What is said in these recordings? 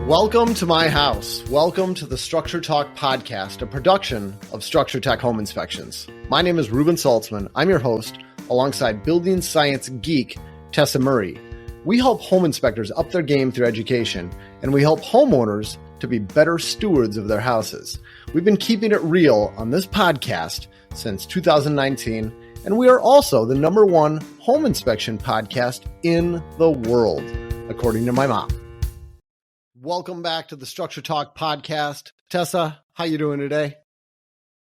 Welcome to my house. Welcome to the Structure Talk podcast, a production of Structure Tech Home Inspections. My name is Reuben Saltzman. I'm your host, alongside building science geek Tessa Murray. We help home inspectors up their game through education, and we help homeowners to be better stewards of their houses. We've been keeping it real on this podcast since 2019, and we are also the #1 home inspection podcast in the world, according to my mom. Welcome back to the Structure Talk podcast. Tessa, how you doing today?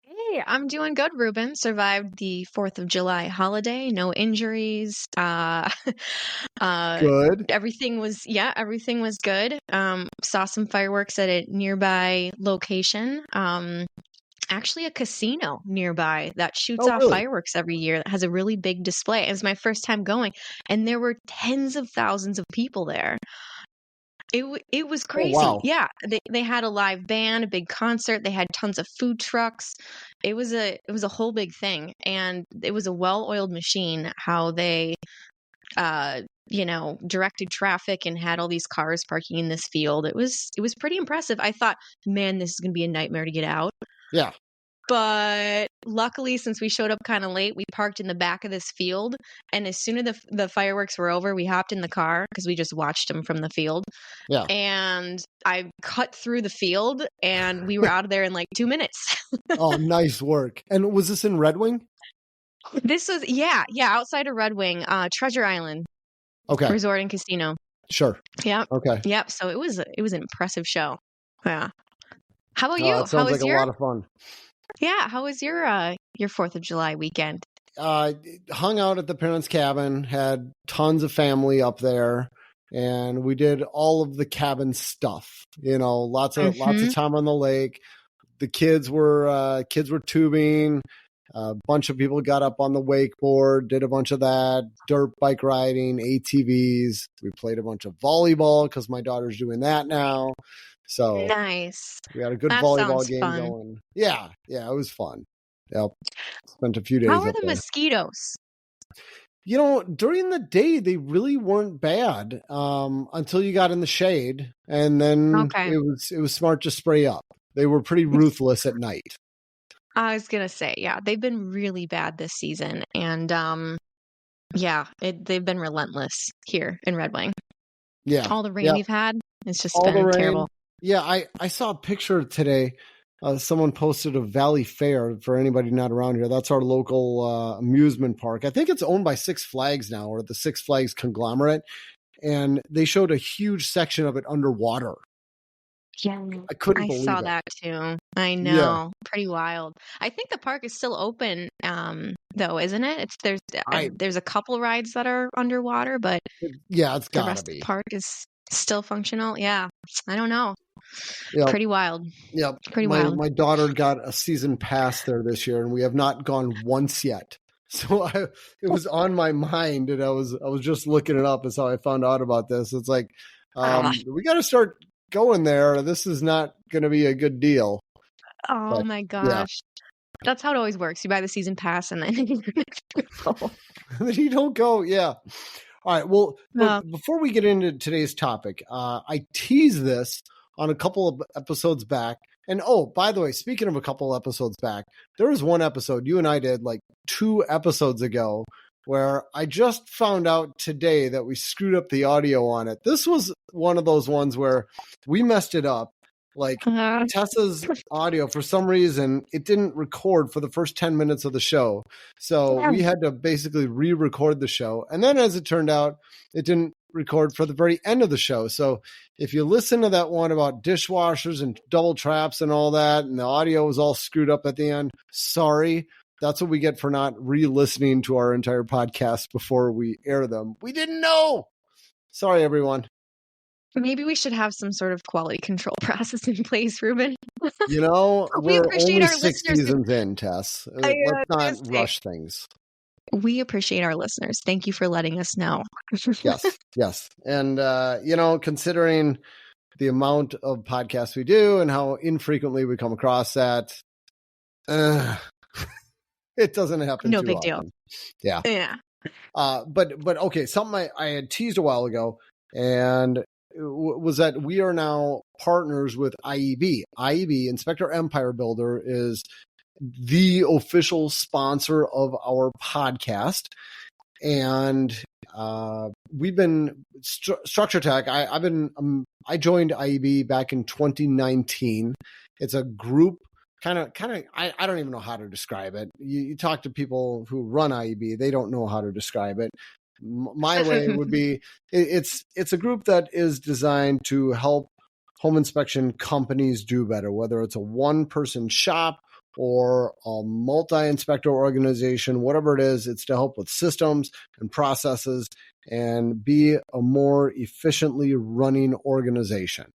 Hey, I'm doing good, Reuben. Survived the 4th of July holiday, no injuries. Good. Everything was good. Saw some fireworks at a nearby location. Actually a casino nearby that shoots off fireworks every year that has a really big display. It was my first time going, and there were tens of thousands of people there. It was crazy. Oh, wow. Yeah, they had a live band, a big concert. They had tons of food trucks. It was a whole big thing, and it was a well-oiled machine. How they, directed traffic and had all these cars parking in this field. It was pretty impressive. I thought, man, this is going to be a nightmare to get out. Yeah. But luckily, since we showed up kind of late, we parked in the back of this field. And as soon as the fireworks were over, we hopped in the car because we just watched them from the field. Yeah. And I cut through the field, and we were out of there in like 2 minutes. Oh, nice work. And was this in Red Wing? This was, outside of Red Wing, Treasure Island. Okay. Resort and Casino. Sure. Yep. Okay. Yep. So it was an impressive show. Yeah. How about you? It sounds like a lot of fun. Yeah, how was your 4th of July weekend? Hung out at the parents' cabin, had tons of family up there, and we did all of the cabin stuff. Lots of time on the lake. The kids were tubing. A bunch of people got up on the wakeboard, did a bunch of that, dirt bike riding, ATVs. We played a bunch of volleyball because my daughter's doing that now. So nice. We had a good that volleyball game fun. going. Yeah, it was fun. Yep. Spent a few days. How are the mosquitoes? During the day they really weren't bad until you got in the shade, and then it was smart to spray up. They were pretty ruthless at night. I was gonna say, yeah, they've been really bad this season, and they've been relentless here in Red Wing. Yeah, all the rain we've had, it's just all been terrible. Yeah, I saw a picture today. Someone posted a Valley Fair for anybody not around here. That's our local amusement park. I think it's owned by Six Flags now, or the Six Flags conglomerate. And they showed a huge section of it underwater. Yeah, I couldn't believe I saw it. That too. I know, yeah. Pretty wild. I think the park is still open, though, isn't it? There's a couple rides that are underwater, but it's gotta the rest be. Of the park is still functional. Yeah, I don't know. Yep. Pretty wild. Yeah, pretty wild. My daughter got a season pass there this year, and we have not gone once yet. So it was on my mind, and I was just looking it up. Is how I found out about this. It's like we got to start going there. This is not going to be a good deal. Oh my gosh. Yeah. That's how it always works. You buy the season pass and then you go. Then you don't go. Yeah. All right. Well, before we get into today's topic, I teased this on a couple of episodes back. And by the way, speaking of a couple episodes back, there was one episode you and I did like 2 episodes ago where I just found out today that we screwed up the audio on it. This was one of those ones where we messed it up. Like Tessa's audio, for some reason, it didn't record for the first 10 minutes of the show. So we had to basically re-record the show. And then as it turned out, it didn't record for the very end of the show. So if you listen to that one about dishwashers and double traps and all that, and the audio was all screwed up at the end, sorry. That's what we get for not re-listening to our entire podcast before we air them. We didn't know. Sorry, everyone. Maybe we should have some sort of quality control process in place, Reuben. We're only 6 seasons in, Tess. Let's not rush things. We appreciate our listeners. Thank you for letting us know. Yes. And, considering the amount of podcasts we do and how infrequently we come across that, it doesn't happen no too big often. Deal. Yeah. But okay, something I had teased a while ago, and was that we are now partners with IEB. IEB, Inspector Empire Builder, is the official sponsor of our podcast. And we've been Structure Tech. I joined IEB back in 2019. It's a group kind of. I don't even know how to describe it. You talk to people who run IEB, they don't know how to describe it. My way would be it's a group that is designed to help home inspection companies do better, whether it's a one-person shop or a multi-inspector organization, whatever it is. It's to help with systems and processes and be a more efficiently running organization.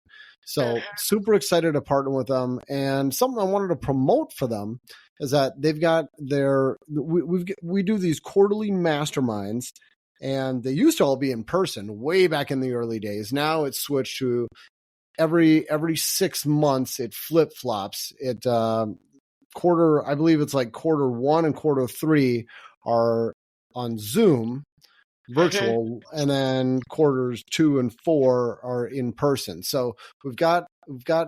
So super excited to partner with them. And something I wanted to promote for them is that they've got we do these quarterly masterminds, and they used to all be in person way back in the early days. Now it's switched to every 6 months. It flip-flops. I believe it's like quarter 1 and quarter 3 are on Zoom, virtual, and then quarters 2 and 4 are in person. So we've got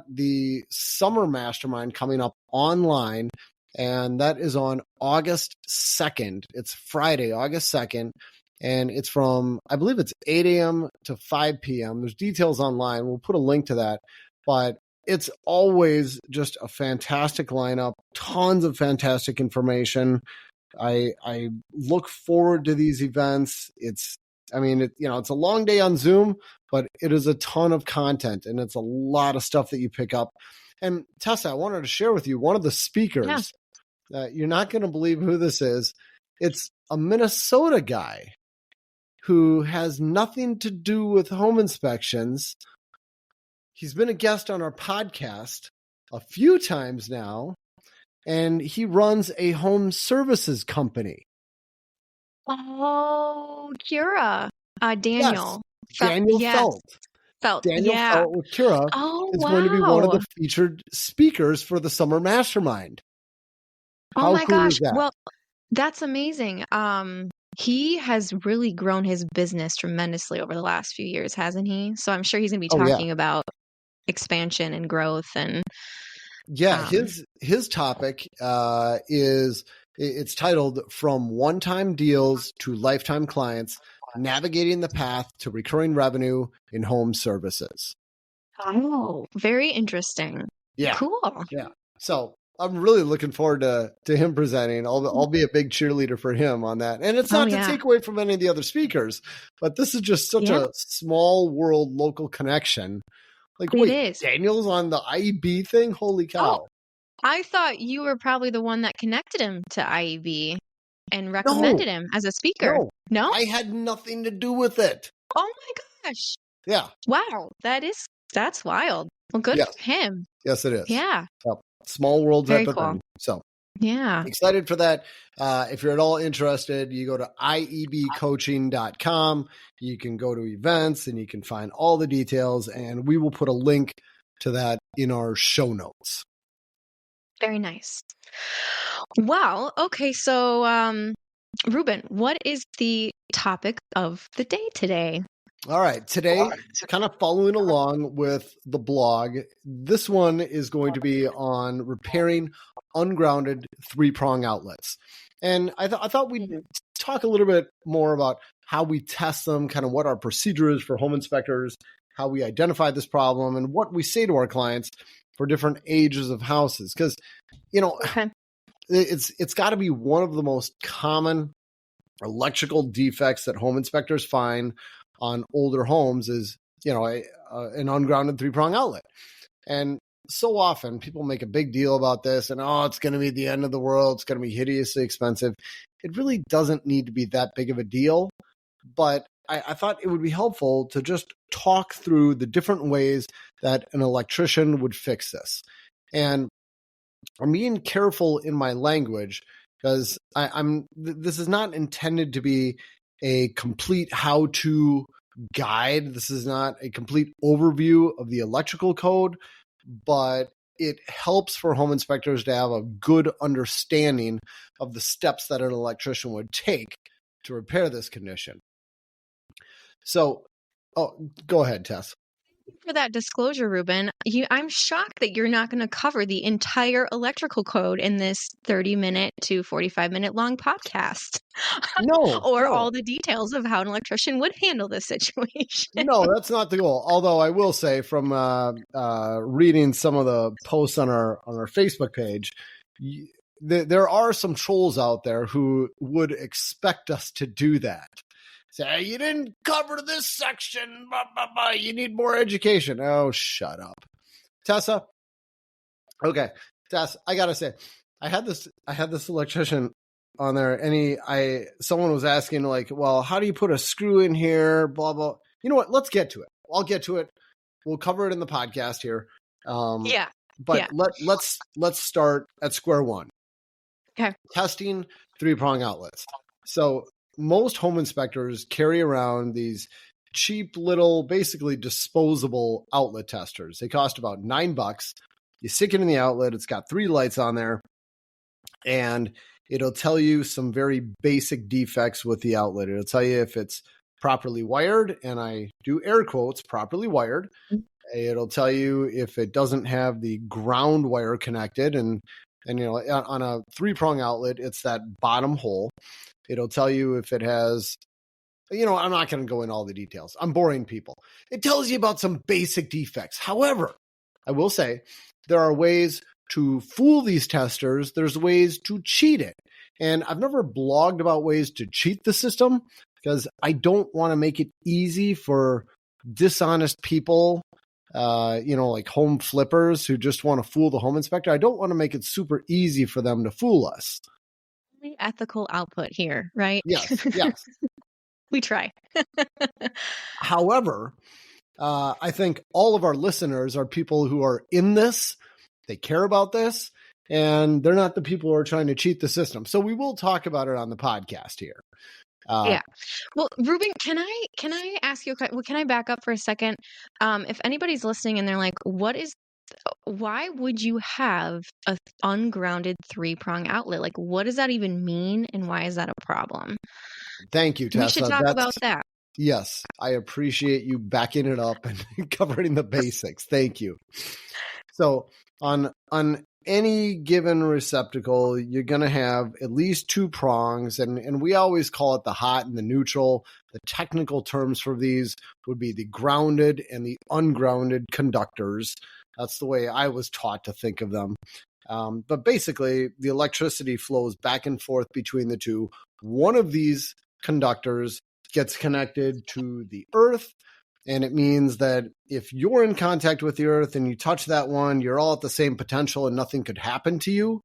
the summer mastermind coming up online, and that is on August 2nd. It's Friday, August 2nd. And it's from, I believe it's 8 a.m. to 5 p.m. There's details online. We'll put a link to that. But it's always just a fantastic lineup, tons of fantastic information. I look forward to these events. It's a long day on Zoom, but it is a ton of content, and it's a lot of stuff that you pick up. And Tessa, I wanted to share with you one of the speakers. Yeah. You're not going to believe who this is. It's a Minnesota guy who has nothing to do with home inspections. He's been a guest on our podcast a few times now, and he runs a home services company. Oh, Kira. Daniel. Yes. Daniel Felt. Daniel Felt with Kira is going to be one of the featured speakers for the Summer Mastermind. How my cool gosh. Is that? Well, that's amazing. He has really grown his business tremendously over the last few years, hasn't he? So I'm sure he's going to be talking about expansion and growth. And his topic is, it's titled "From One-Time Deals to Lifetime Clients: Navigating the Path to Recurring Revenue in Home Services." Oh, very interesting. Yeah, cool. Yeah, so I'm really looking forward to him presenting. I'll be a big cheerleader for him on that. And it's not to take away from any of the other speakers, but this is just such a small world local connection. Like, wait, Daniel's on the IEB thing? Holy cow. Oh, I thought you were probably the one that connected him to IEB and recommended him as a speaker. No? I had nothing to do with it. Oh my gosh. Yeah. Wow. That's wild. Well, good for him. Yes, it is. Yeah. So, small world type of thing. So yeah, excited for that. If you're at all interested, you go to iebcoaching.com. You can go to events and you can find all the details, and we will put a link to that in our show notes. Very nice. Wow. Okay. So, Reuben, what is the topic of the day today? All right. Today, kind of following along with the blog, this one is going to be on repairing ungrounded three-prong outlets. And I thought we'd talk a little bit more about how we test them, kind of what our procedure is for home inspectors, how we identify this problem, and what we say to our clients for different ages of houses. Because, it's got to be one of the most common electrical defects that home inspectors find on older homes is, an ungrounded three-prong outlet. And so often people make a big deal about this and, it's going to be the end of the world. It's going to be hideously expensive. It really doesn't need to be that big of a deal. But I thought it would be helpful to just talk through the different ways that an electrician would fix this. And I'm being careful in my language because this is not intended to be a complete how-to guide. This is not a complete overview of the electrical code, but it helps for home inspectors to have a good understanding of the steps that an electrician would take to repair this condition. So, go ahead, Tess. for that disclosure, Reuben. I'm shocked that you're not going to cover the entire electrical code in this 30-minute to 45-minute long podcast. No. Or all the details of how an electrician would handle this situation. No, that's not the goal. Although I will say from reading some of the posts on our Facebook page, there are some trolls out there who would expect us to do that. Say, you didn't cover this section. Blah, blah, blah. You need more education. Oh, shut up. Tessa? Okay. Tess, I got to say, I had this electrician on there, and someone was asking, like, well, how do you put a screw in here? Blah, blah. You know what? Let's get to it. I'll get to it. We'll cover it in the podcast here. But let's start at square one. Okay. Testing three-prong outlets. So most home inspectors carry around these cheap little, basically disposable outlet testers. They cost about $9. You stick it in the outlet. It's got 3 lights on there, and it'll tell you some very basic defects with the outlet. It'll tell you if it's properly wired, and I do air quotes, properly wired. It'll tell you if it doesn't have the ground wire connected, and on a 3-prong outlet, it's that bottom hole. It'll tell you if it has, I'm not going to go in all the details. I'm boring people. It tells you about some basic defects. However, I will say there are ways to fool these testers. There's ways to cheat it. And I've never blogged about ways to cheat the system because I don't want to make it easy for dishonest people, like home flippers who just want to fool the home inspector. I don't want to make it super easy for them to fool us. Ethical output here, right? Yes. We try. However, I think all of our listeners are people who are in this. They care about this, and they're not the people who are trying to cheat the system. So we will talk about it on the podcast here. Yeah. Well, Reuben, can I ask you a question? Well, can I back up for a second? If anybody's listening and they're like, why would you have an ungrounded 3-prong outlet? Like, what does that even mean? And why is that a problem? Thank you, Tessa. We should talk about that. Yes. I appreciate you backing it up and covering the basics. Thank you. So on any given receptacle, you're going to have at least 2 prongs, and we always call it the hot and the neutral. The technical terms for these would be the grounded and the ungrounded conductors. That's the way I was taught to think of them. But basically, the electricity flows back and forth between the two. One of these conductors gets connected to the earth, and it means that if you're in contact with the earth and you touch that one, you're all at the same potential and nothing could happen to you.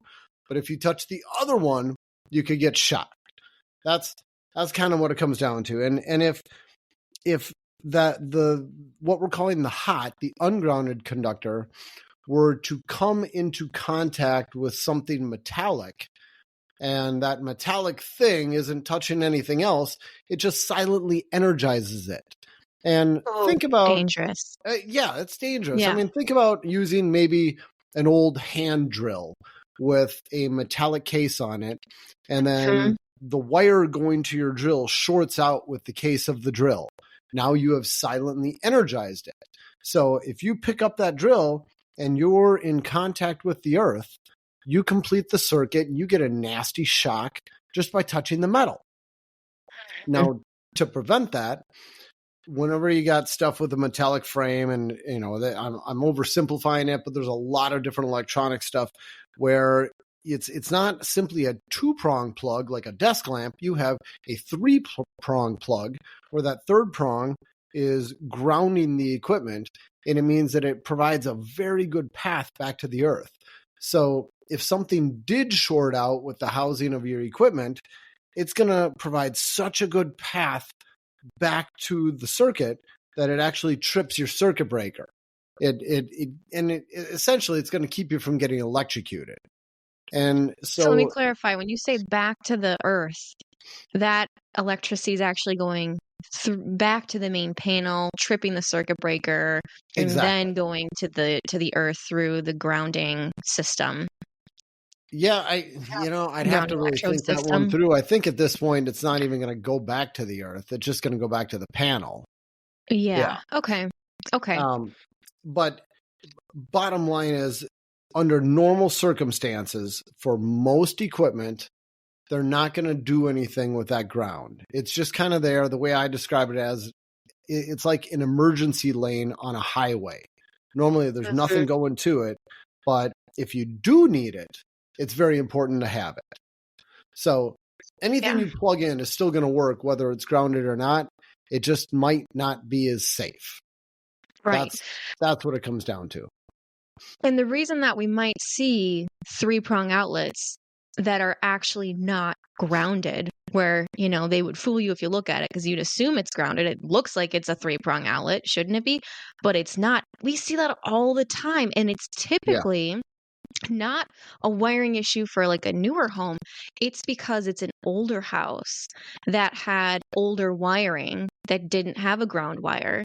But if you touch the other one, you could get shocked. That's kind of what it comes down to. And if what we're calling the hot, the ungrounded conductor, were to come into contact with something metallic, and that metallic thing isn't touching anything else, it just silently energizes it. And think about dangerous. It's dangerous. Yeah. I mean, think about using maybe an old hand drill with a metallic case on it, and then the wire going to your drill shorts out with the case of the drill. Now you have silently energized it. So if you pick up that drill and you're in contact with the earth, you complete the circuit and you get a nasty shock just by touching the metal. Now, to prevent that, whenever you got stuff with a metallic frame, and I'm oversimplifying it, but there's a lot of different electronic stuff where it's not simply a 2-prong plug like a desk lamp. You have a 3-prong plug where that 3rd prong is grounding the equipment, and it means that it provides a very good path back to the earth. So if something did short out with the housing of your equipment, it's going to provide such a good path back to the circuit that it actually trips your circuit breaker. Essentially it's going to keep you from getting electrocuted. And so let me clarify. When you say back to the earth, that electricity is actually going back to the main panel, tripping the circuit breaker, and then going to the earth through the grounding system. Yeah, I'd have to really think that one through. I think at this point, it's not even going to go back to the earth. It's just going to go back to the panel. Yeah. Okay. but bottom line is, under normal circumstances, for most equipment, they're not going to do anything with that ground. It's just kind of there. The way I describe it as, it's like an emergency lane on a highway. Normally there's nothing going to it, but if you do need it, it's very important to have it. So anything you plug in is still going to work, whether it's grounded or not. It just might not be as safe. Right. That's what it comes down to. And the reason that we might see three-prong outlets that are actually not grounded, where, you know, they would fool you if you look at it because you'd assume it's grounded. It looks like it's a three-prong outlet, shouldn't it be? But it's not. We see that all the time, and it's typically not a wiring issue for like a newer home. It's because it's an older house that had older wiring that didn't have a ground wire,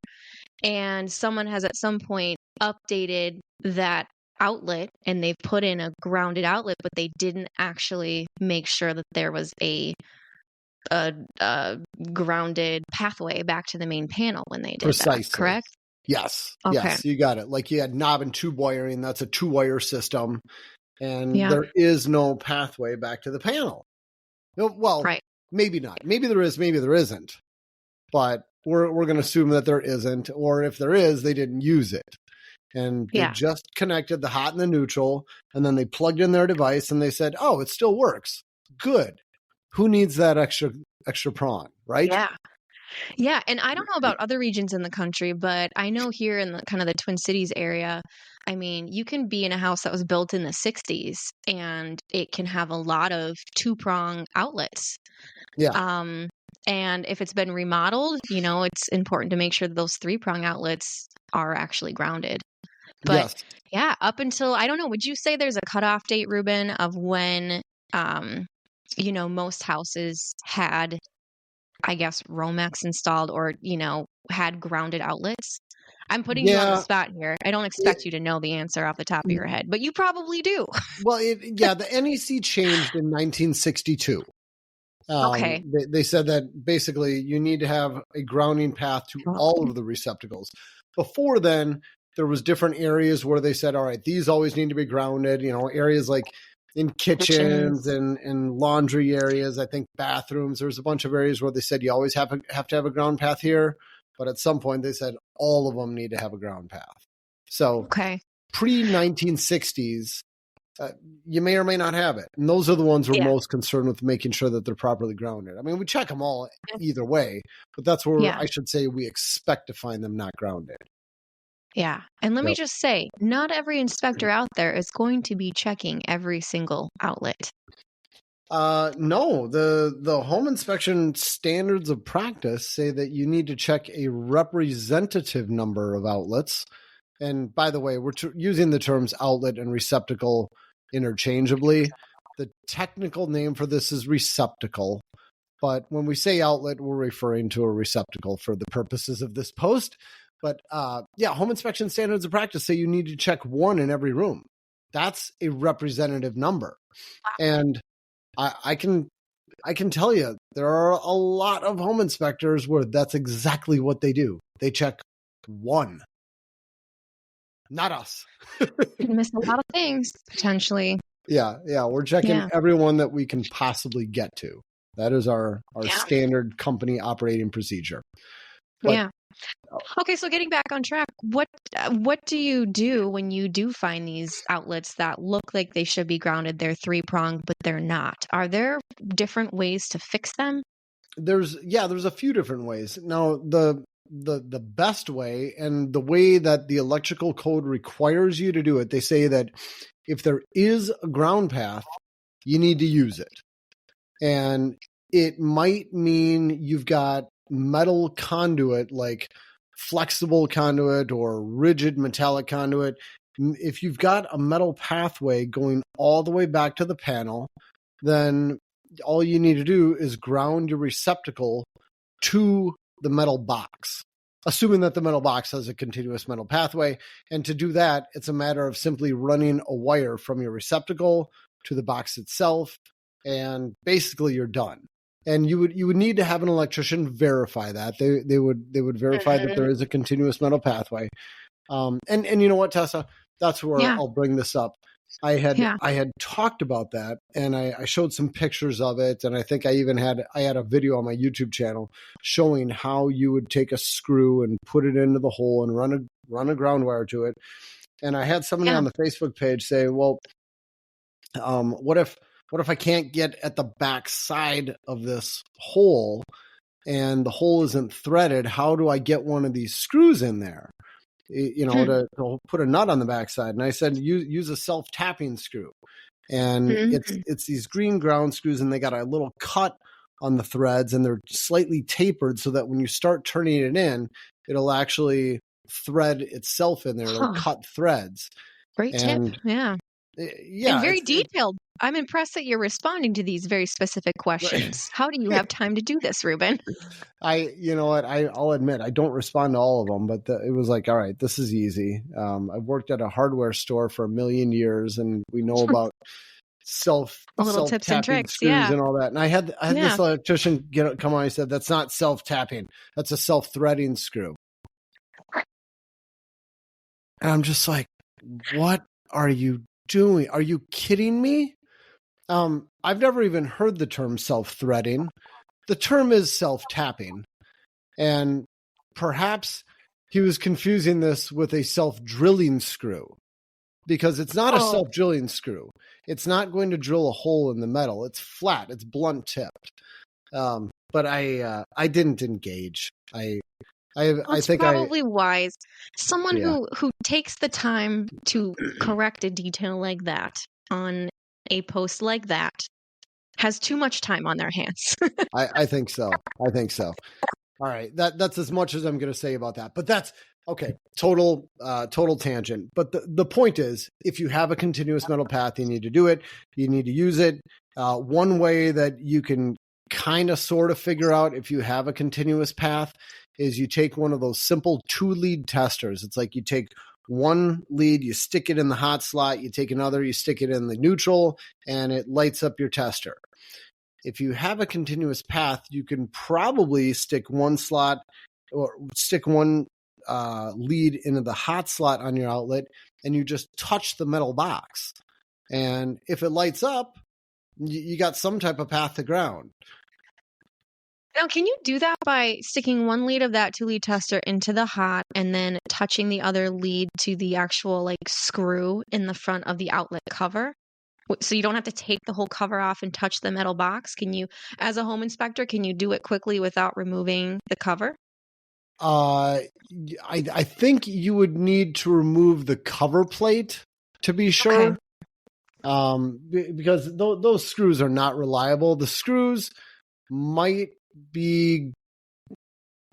and someone has at some point updated that outlet and they've put in a grounded outlet, but they didn't actually make sure that there was a grounded pathway back to the main panel when they did that, correct? Yes. Okay. Yes, you got it. Like you had knob and tube wiring. That's a 2-wire system. And there is no pathway back to the panel. Well, maybe not. Maybe there is, maybe there isn't. But we're going to assume that there isn't. Or if there is, they didn't use it. And they just connected the hot and the neutral, and then they plugged in their device and they said, oh, it still works. Good. Who needs that extra prong, right? Yeah. Yeah. And I don't know about other regions in the country, but I know here in the kind of the Twin Cities area, I mean, you can be in a house that was built in the 60s and it can have a lot of two-prong outlets. Yeah. And if it's been remodeled, you know, it's important to make sure that those three-prong outlets are actually grounded. But up until, I don't know, would you say there's a cutoff date, Reuben, of when, you know, most houses had, I guess, Romex installed or, you know, had grounded outlets? I'm putting you on the spot here. I don't expect you to know the answer off the top of your head, but you probably do. Well, the NEC changed in 1962. Okay. They said that basically you need to have a grounding path to all of the receptacles. Before then, there was different areas where they said, all right, these always need to be grounded, you know, areas like in kitchens and laundry areas, I think bathrooms. There's a bunch of areas where they said you always have to have a ground path here. But at some point they said all of them need to have a ground path. So pre-1960s, you may or may not have it. And those are the ones we're most concerned with, making sure that they're properly grounded. I mean, we check them all either way, but that's where I should say we expect to find them not grounded. Yeah. And let me just say, not every inspector out there is going to be checking every single outlet. No, the home inspection standards of practice say that you need to check a representative number of outlets. And by the way, we're using the terms outlet and receptacle interchangeably. The technical name for this is receptacle. But when we say outlet, we're referring to a receptacle for the purposes of this post. But home inspection standards of practice say you need to check one in every room. That's a representative number. And I can tell you, there are a lot of home inspectors where that's exactly what they do. They check one. Not us. Could miss a lot of things, potentially. Yeah. We're checking everyone that we can possibly get to. That is our standard company operating procedure. But, Okay, so getting back on track, what do you do when you do find these outlets that look like they should be grounded? They're three-pronged, but they're not. Are there different ways to fix them? There's a few different ways. Now, the best way, and the way that the electrical code requires you to do it, they say that if there is a ground path, you need to use it. And it might mean you've got metal conduit, like flexible conduit or rigid metallic conduit. If you've got a metal pathway going all the way back to the panel, then all you need to do is ground your receptacle to the metal box, assuming that the metal box has a continuous metal pathway. And to do that, it's a matter of simply running a wire from your receptacle to the box itself, and basically you're done. And you would need to have an electrician verify that. They would verify that there is a continuous metal pathway. And you know what, Tessa? That's where I'll bring this up. I had talked about that, and I showed some pictures of it, and I think I had a video on my YouTube channel showing how you would take a screw and put it into the hole and run a ground wire to it. And I had somebody on the Facebook page say, "Well, what if I can't get at the back side of this hole, and the hole isn't threaded? How do I get one of these screws in there? To put a nut on the backside?" And I said, use a self-tapping screw. And it's these green ground screws, and they got a little cut on the threads, and they're slightly tapered so that when you start turning it in, it'll actually thread itself in there. It'll cut threads. Great tip. Yeah. And very detailed. I'm impressed that you're responding to these very specific questions. How do you have time to do this, Reuben? You know what? I'll admit I don't respond to all of them, but it was like, all right, this is easy. I've worked at a hardware store for 1 million years, and we know about little tips and tricks, screws and all that. And I had this electrician come on. He said, "That's not self-tapping. That's a self-threading screw." And I'm just like, what are you doing? Are you kidding me? I've never even heard the term self-threading. The term is self-tapping. And perhaps he was confusing this with a self-drilling screw, because it's not a self-drilling screw. It's not going to drill a hole in the metal. It's flat. It's blunt tipped. But I didn't engage. I think probably wise. Someone who takes the time to correct a detail like that on a post like that has too much time on their hands. I think so. All right. That's as much as I'm going to say about that. But that's okay. Total tangent. But the point is, if you have a continuous metal path, you need to do it. You need to use it. One way that you can kind of sort of figure out if you have a continuous path is you take one of those simple 2-lead testers. It's like you take one lead, you stick it in the hot slot, you take another, you stick it in the neutral, and it lights up your tester. If you have a continuous path, you can probably stick one slot or stick one lead into the hot slot on your outlet, and you just touch the metal box. And if it lights up, you got some type of path to ground. Now, can you do that by sticking one lead of that 2-lead tester into the hot and then touching the other lead to the actual screw in the front of the outlet cover? So you don't have to take the whole cover off and touch the metal box. Can you, as a home inspector, can you do it quickly without removing the cover? I think you would need to remove the cover plate to be sure. Okay. Because those screws are not reliable. The screws might be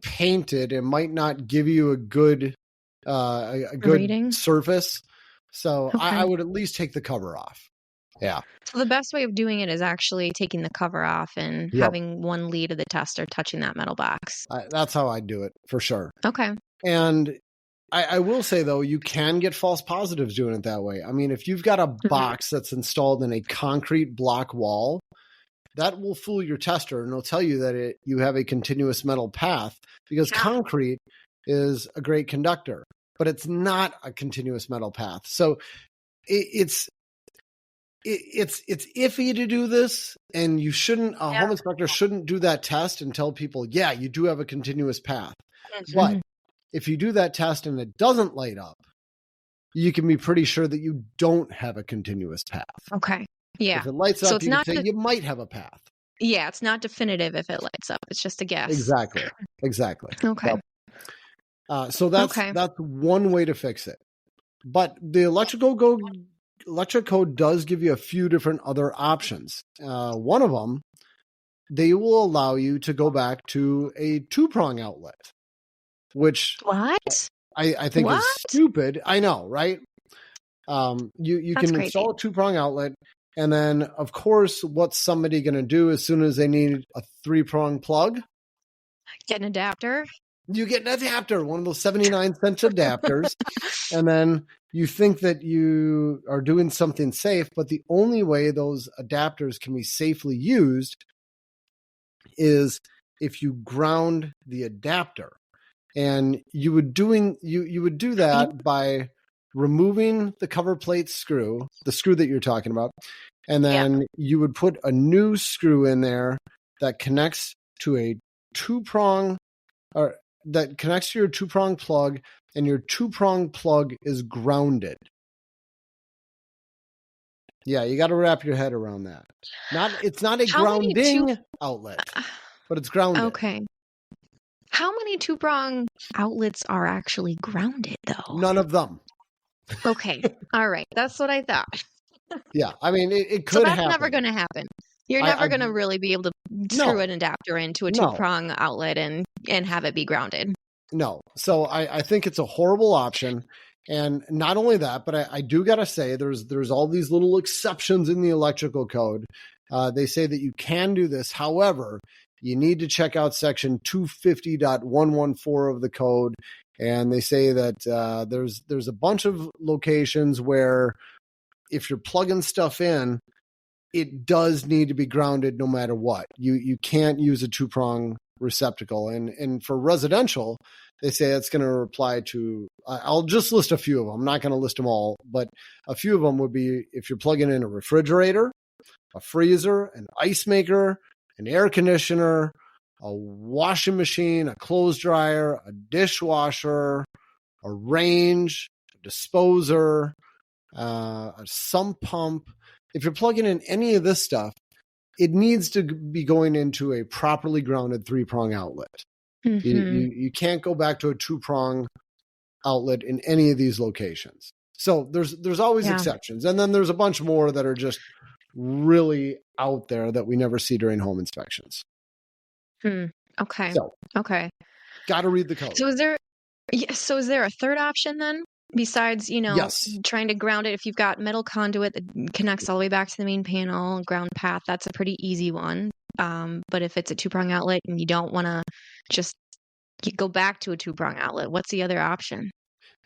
painted and might not give you a good reading surface. So okay. I would at least take the cover off. Yeah. So the best way of doing it is actually taking the cover off and having one lead of the tester touching that metal box. That's how I do it for sure. Okay. And I will say, though, you can get false positives doing it that way. I mean, if you've got a box that's installed in a concrete block wall, that will fool your tester, and it'll tell you that you have a continuous metal path, because concrete is a great conductor, but it's not a continuous metal path. So it's iffy to do this, and you shouldn't. A home inspector shouldn't do that test and tell people, "Yeah, you do have a continuous path." But if you do that test and it doesn't light up, you can be pretty sure that you don't have a continuous path. Okay. Yeah. If it lights up, you can say you might have a path. Yeah, it's not definitive if it lights up. It's just a guess. Exactly. Okay. So that's one way to fix it. But the electrical code does give you a few different other options. One of them, they will allow you to go back to a 2-prong outlet, which I think is stupid. I know, right? You can install a 2-prong outlet, and then of course, what's somebody going to do as soon as they need a 3-prong plug? Get an adapter. You get an adapter, one of those 79-cent adapters, and then you think that you are doing something safe, but the only way those adapters can be safely used is if you ground the adapter. And you would do that by removing the cover plate screw, the screw that you're talking about, and then you would put a new screw in there that connects to a two-prong, or that connects to your two-prong plug, and your two-prong plug is grounded. Yeah, you got to wrap your head around that. It's not a grounding outlet, but it's grounded. Okay. How many two-prong outlets are actually grounded, though? None of them. Okay. All right. That's what I thought. Yeah. I mean, it could happen. So that's never going to happen. You're never going to really be able to screw an adapter into a two-prong outlet and have it be grounded. No. So I think it's a horrible option. And not only that, but I do got to say there's all these little exceptions in the electrical code. They say that you can do this. However, you need to check out section 250.114 of the code. And they say that there's a bunch of locations where if you're plugging stuff in, it does need to be grounded no matter what. You can't use a two-prong receptacle. And for residential, they say it's going to apply to, I'll just list a few of them. I'm not going to list them all, but a few of them would be if you're plugging in a refrigerator, a freezer, an ice maker, an air conditioner, a washing machine, a clothes dryer, a dishwasher, a range, a disposer, a sump pump. If you're plugging in any of this stuff, it needs to be going into a properly grounded three-prong outlet. Mm-hmm. You can't go back to a two-prong outlet in any of these locations. So there's always exceptions. And then there's a bunch more that are just really out there that we never see during home inspections. Okay. So, okay. Got to read the code. So is there a third option then? Besides, trying to ground it, if you've got metal conduit that connects all the way back to the main panel, ground path, that's a pretty easy one. But if it's a two-prong outlet and you don't want to just go back to a two-prong outlet, what's the other option?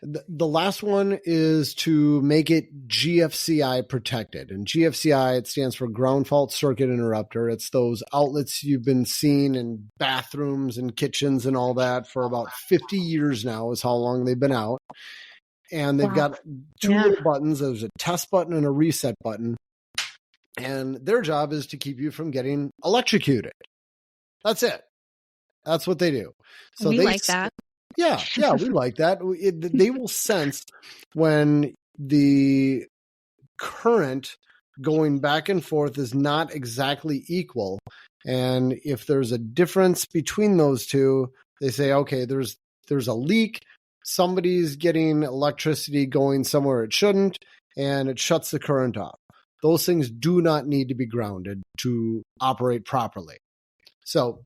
The last one is to make it GFCI protected. And GFCI, it stands for ground fault circuit interrupter. It's those outlets you've been seeing in bathrooms and kitchens and all that for about 50 years now is how long they've been out. And they've got two little buttons. There's a test button and a reset button. And their job is to keep you from getting electrocuted. That's it. That's what they do. So we like that. Yeah, we like that. They will sense when the current going back and forth is not exactly equal. And if there's a difference between those two, they say, okay, there's a leak. Somebody's getting electricity going somewhere it shouldn't, and it shuts the current off. Those things do not need to be grounded to operate properly. So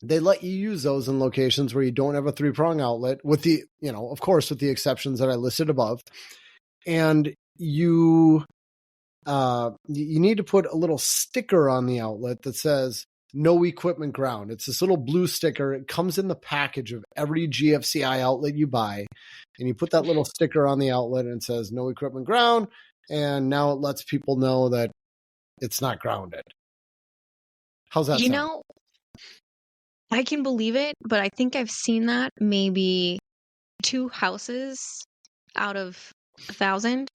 they let you use those in locations where you don't have a three-prong outlet with the, of course, with the exceptions that I listed above. And you need to put a little sticker on the outlet that says no equipment ground. It's this little blue sticker. It comes in the package of every GFCI outlet you buy. And you put that little sticker on the outlet and it says no equipment ground. And now it lets people know that it's not grounded. How's that sound? I can believe it, but I think I've seen that maybe 2 houses out of 1,000.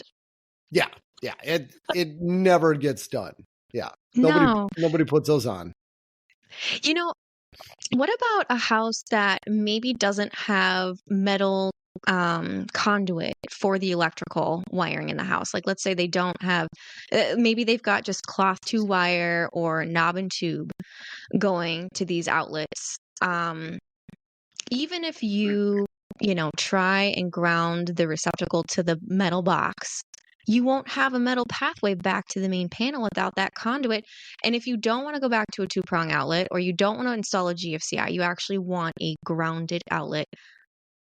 Yeah. It never gets done. Yeah. Nobody puts those on. What about a house that maybe doesn't have metal conduit for the electrical wiring in the house? Like, let's say they don't have, maybe they've got just cloth 2 wire or knob and tube going to these outlets. Even if you try and ground the receptacle to the metal box, you won't have a metal pathway back to the main panel without that conduit. And if you don't want to go back to a 2-prong outlet, or you don't want to install a GFCI, you actually want a grounded outlet.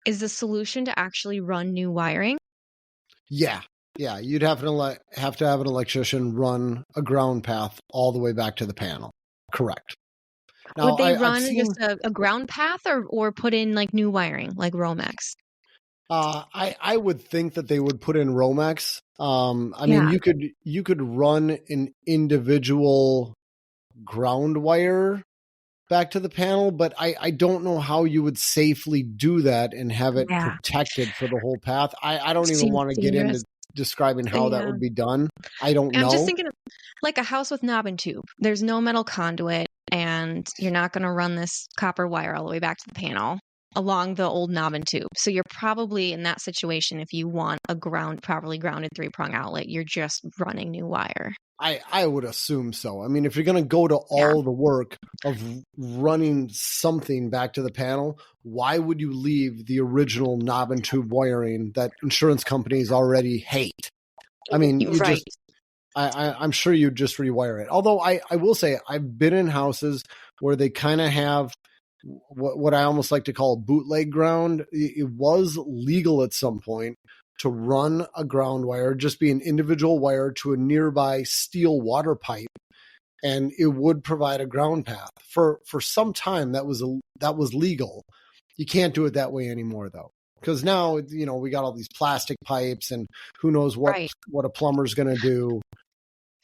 Is the solution to actually run new wiring? Yeah. You'd have to have an electrician run a ground path all the way back to the panel. Correct. Now, would they run just a ground path or put in like new wiring, like Romex? I would think that they would put in Romex. I mean, you could run an individual ground wire back to the panel, but I don't know how you would safely do that and have it protected for the whole path. I don't even want to get into describing how that would be done. I don't know. I'm just thinking of like a house with knob and tube. There's no metal conduit, and you're not going to run this copper wire all the way back to the panel along the old knob and tube. So you're probably in that situation if you want a properly grounded 3-prong outlet, you're just running new wire. I would assume so. I mean, if you're going to go to all the work of running something back to the panel, why would you leave the original knob and tube wiring that insurance companies already hate? I mean, I'm sure you'd just rewire it. Although I will say I've been in houses where they kind of have what I almost like to call bootleg ground. It was legal at some point to run a ground wire, just be an individual wire to a nearby steel water pipe, and it would provide a ground path. For some time, that was legal. You can't do it that way anymore, though, because now we got all these plastic pipes, and who knows what a plumber's going to do.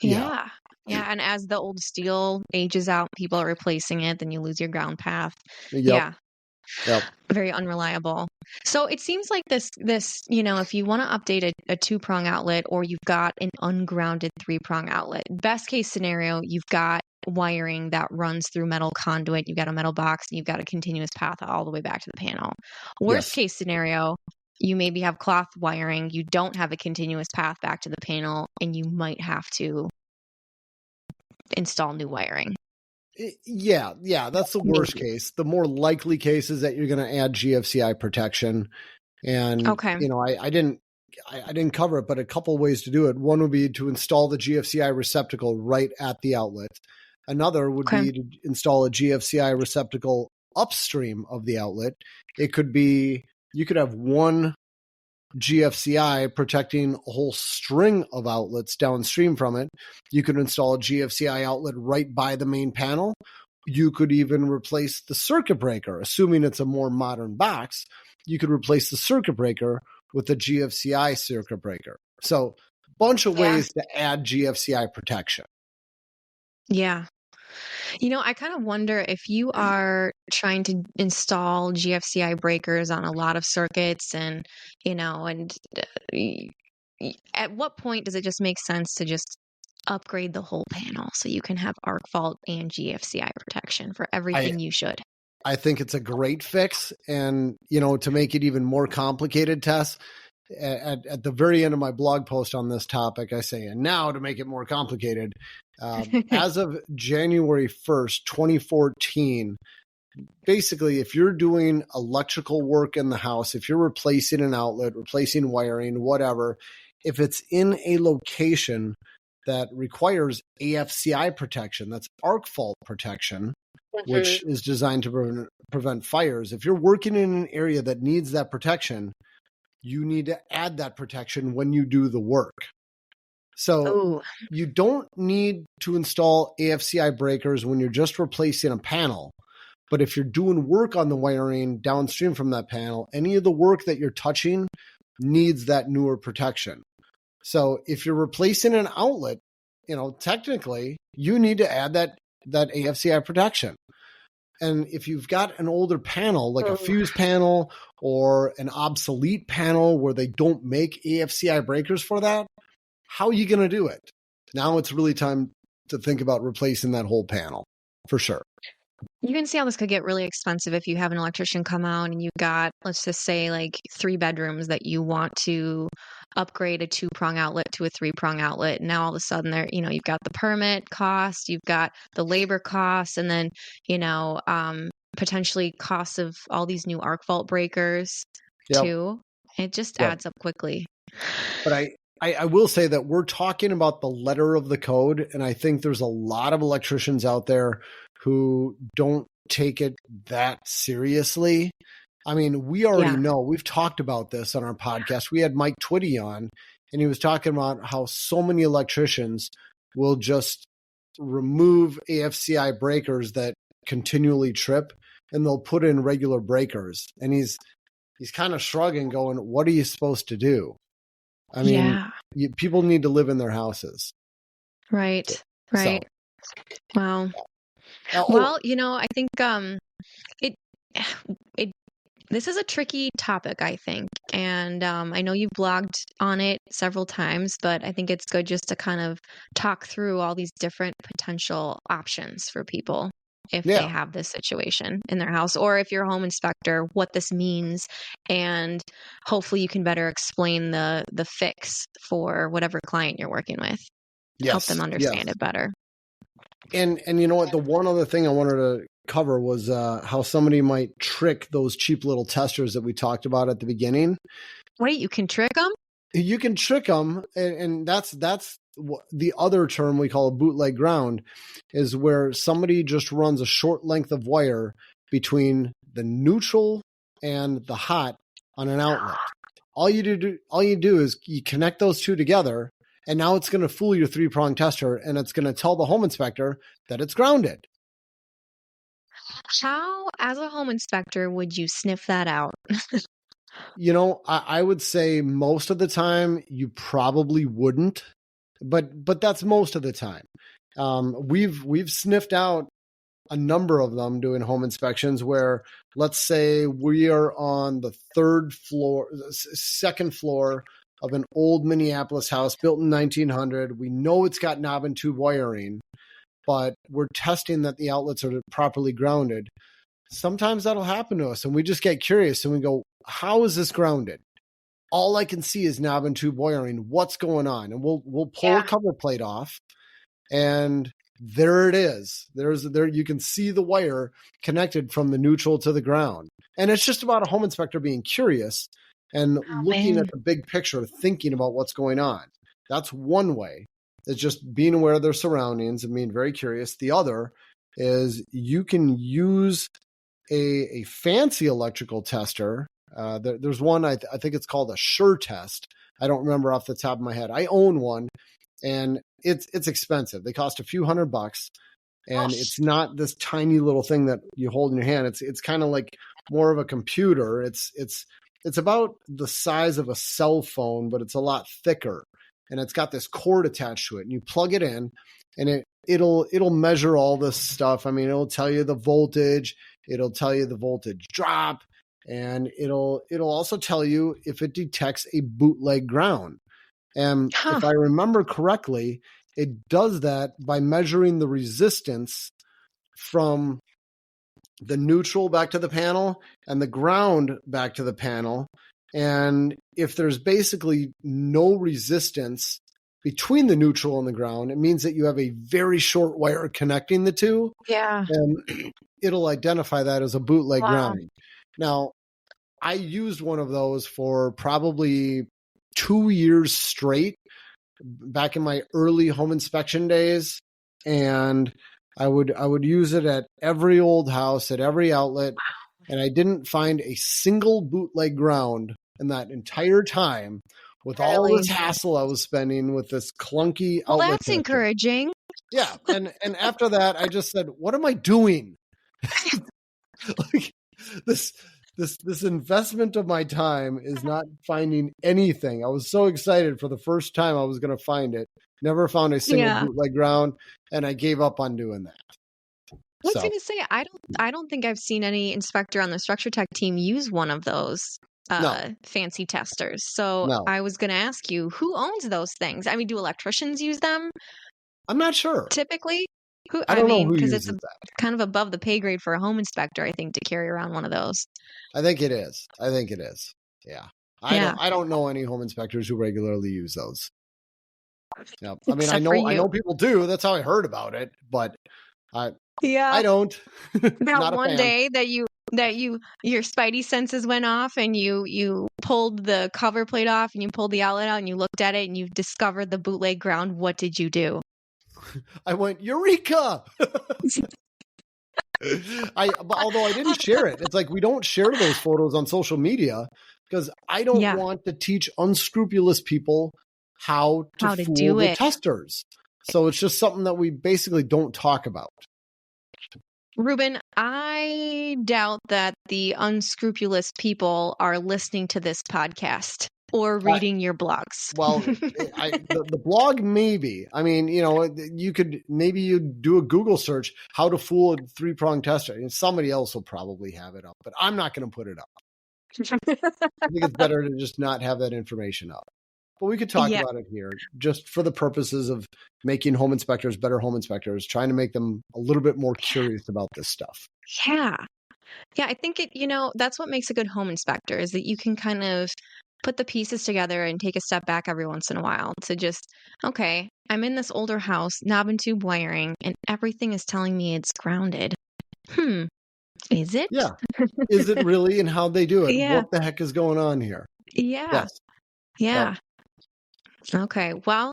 Yeah. And as the old steel ages out, people are replacing it, then you lose your ground path. Yep. Very unreliable. So it seems like this, if you want to update a 2-prong outlet, or you've got an ungrounded 3-prong outlet, best case scenario, you've got wiring that runs through metal conduit, you've got a metal box, and you've got a continuous path all the way back to the panel. Worst case scenario, you maybe have cloth wiring, you don't have a continuous path back to the panel, and you might have to install new wiring. Yeah, that's the worst case. The more likely case is that you're going to add GFCI protection. And I didn't cover it, but a couple ways to do it. One would be to install the GFCI receptacle right at the outlet. Another would be to install a GFCI receptacle upstream of the outlet. It could be, you could have one GFCI protecting a whole string of outlets downstream from it. You could install a GFCI outlet right by the main panel. You could even replace the circuit breaker, assuming it's a more modern box. You could replace the circuit breaker with a GFCI circuit breaker. So a bunch of ways to add GFCI protection. Yeah. I kind of wonder if you are trying to install GFCI breakers on a lot of circuits and at what point does it just make sense to just upgrade the whole panel so you can have arc fault and GFCI protection for everything you should? I think it's a great fix. And, to make it even more complicated, Tess, at the very end of my blog post on this topic, I say, and now to make it more complicated, as of January 1st, 2014, basically, if you're doing electrical work in the house, if you're replacing an outlet, replacing wiring, whatever, if it's in a location that requires AFCI protection, that's arc fault protection, which is designed to prevent fires. If you're working in an area that needs that protection, you need to add that protection when you do the work. So you don't need to install AFCI breakers when you're just replacing a panel. But if you're doing work on the wiring downstream from that panel, any of the work that you're touching needs that newer protection. So if you're replacing an outlet, technically you need to add that AFCI protection. And if you've got an older panel, like a fuse panel or an obsolete panel where they don't make AFCI breakers for that, how are you going to do it? Now it's really time to think about replacing that whole panel, for sure. You can see how this could get really expensive if you have an electrician come out and you've got, let's just say, like 3 bedrooms that you want to upgrade a 2-prong outlet to a 3-prong outlet. And now all of a sudden you've got the permit cost, you've got the labor costs, and then, potentially costs of all these new arc fault breakers too. It just adds up quickly. But I will say that we're talking about the letter of the code, and I think there's a lot of electricians out there who don't take it that seriously. I mean, we already know, we've talked about this on our podcast. We had Mike Twitty on, and he was talking about how so many electricians will just remove AFCI breakers that continually trip, and they'll put in regular breakers. And he's kind of shrugging, going, what are you supposed to do? I mean, people need to live in their houses. Right. So, wow. Well, I think it it this is a tricky topic, I think, and I know you've blogged on it several times, but I think it's good just to kind of talk through all these different potential options for people if they have this situation in their house, or if you're a home inspector, what this means, and hopefully you can better explain the fix for whatever client you're working with. Help them understand it better. And you know what? The one other thing I wanted to cover was how somebody might trick those cheap little testers that we talked about at the beginning. Wait, you can trick them? You can trick them, and that's the other term we call a bootleg ground, is where somebody just runs a short length of wire between the neutral and the hot on an outlet. All you do is you connect those two together, and now it's going to fool your three-prong tester, and it's going to tell the home inspector that it's grounded. How, as a home inspector, would you sniff that out? I would say most of the time you probably wouldn't, but that's most of the time. We've sniffed out a number of them doing home inspections where, let's say we are on the second floor of an old Minneapolis house built in 1900. We know it's got knob and tube wiring, but we're testing that the outlets are properly grounded. Sometimes that'll happen to us and we just get curious and we go, how is this grounded? All I can see is knob and tube wiring. What's going on? And we'll pull a cover plate off, and there it is. There you can see the wire connected from the neutral to the ground. And it's just about a home inspector being curious and looking at the big picture, thinking about what's going on. That's one way. It's just being aware of their surroundings and being very curious. The other is you can use a fancy electrical tester. There's one, I think it's called a Sure Test. I don't remember off the top of my head. I own one, and it's expensive. They cost a few $100, and it's not this tiny little thing that you hold in your hand. It's kind of like more of a computer. It's about the size of a cell phone, but it's a lot thicker, and it's got this cord attached to it, and you plug it in, and it'll measure all this stuff. I mean, it'll tell you the voltage, it'll tell you the voltage drop, and it'll also tell you if it detects a bootleg ground. And if I remember correctly, it does that by measuring the resistance from the neutral back to the panel and the ground back to the panel. And if there's basically no resistance between the neutral and the ground, it means that you have a very short wire connecting the two. Yeah. And it'll identify that as a bootleg grounding. Now, I used one of those for probably 2 years straight back in my early home inspection days. And I would use it at every old house, at every outlet. And I didn't find a single bootleg ground in that entire time with all this hassle I was spending with this clunky outlet. Well, that's encouraging. Yeah. And after that, I just said, what am I doing? Like this investment of my time is not finding anything. I was so excited for the first time I was going to find it. Never found a single bootleg ground, and I gave up on doing that. I was going to say, I don't think I've seen any inspector on the Structure Tech team use one of those fancy testers. So I was going to ask you, who owns those things? I mean, do electricians use them? I'm not sure. Typically? I don't know who because uses it's that. Kind of above the pay grade for a home inspector, I think, to carry around one of those. I think it is. Yeah. I don't know any home inspectors who regularly use those. Yeah. I mean, I know people do. That's how I heard about it, but I don't. About one day that your spidey senses went off and you pulled the cover plate off and you pulled the outlet out and you looked at it and you discovered the bootleg ground. What did you do? I went, Eureka! Although I didn't share it. It's like we don't share those photos on social media because I don't want to teach unscrupulous people how to fool the testers. So it's just something that we basically don't talk about. Reuben, I doubt that the unscrupulous people are listening to this podcast. or reading your blogs. Well, the blog, maybe. I mean, you do a Google search, how to fool a three-prong tester, and somebody else will probably have it up, but I'm not going to put it up. I think it's better to just not have that information up. But we could talk about it here just for the purposes of making home inspectors better home inspectors, trying to make them a little bit more curious about this stuff. Yeah. Yeah, I think that's what makes a good home inspector, is that you can kind of put the pieces together and take a step back every once in a while to just, okay, I'm in this older house, knob and tube wiring, and everything is telling me it's grounded. Is it? Yeah. Is it really? And how'd they do it? Yeah. What the heck is going on here? Yeah. Yes. Yeah. Yep. Okay. Well,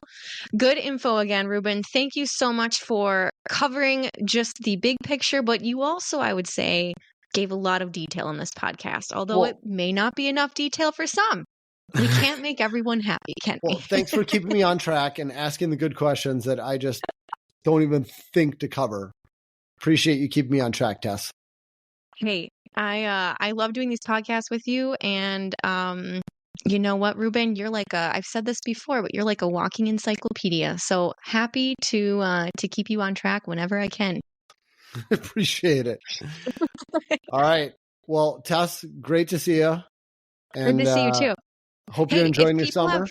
good info again, Reuben. Thank you so much for covering just the big picture, but you also, I would say, gave a lot of detail in this podcast, although it may not be enough detail for some. We can't make everyone happy, can we? Well, thanks for keeping me on track and asking the good questions that I just don't even think to cover. Appreciate you keeping me on track, Tess. Hey, I love doing these podcasts with you, and you know what, Reuben? You're like I've said this before, but you're like a walking encyclopedia. So happy to keep you on track whenever I can. Appreciate it. All right. Well, Tess, great to see you. And, good to see you too. Hope you're enjoying your summer.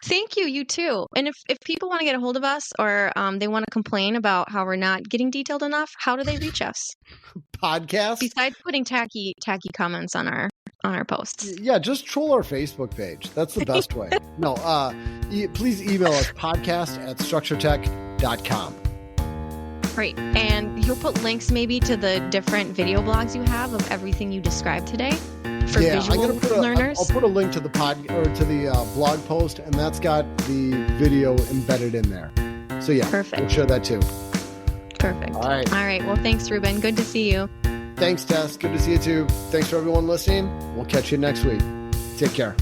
Thank you. You too. And if people want to get a hold of us, or they want to complain about how we're not getting detailed enough, how do they reach us? Podcast? Besides putting tacky comments on our posts. Yeah, just troll our Facebook page. That's the best way. No, please email us podcast@structuretech.com. Great. And you'll put links maybe to the different video blogs you have of everything you described today for visual learners. I'll put a link to the blog post, and that's got the video embedded in there. So yeah, perfect. We'll share that too. Perfect. All right. Well, thanks, Reuben. Good to see you. Thanks, Tess. Good to see you too. Thanks for everyone listening. We'll catch you next week. Take care.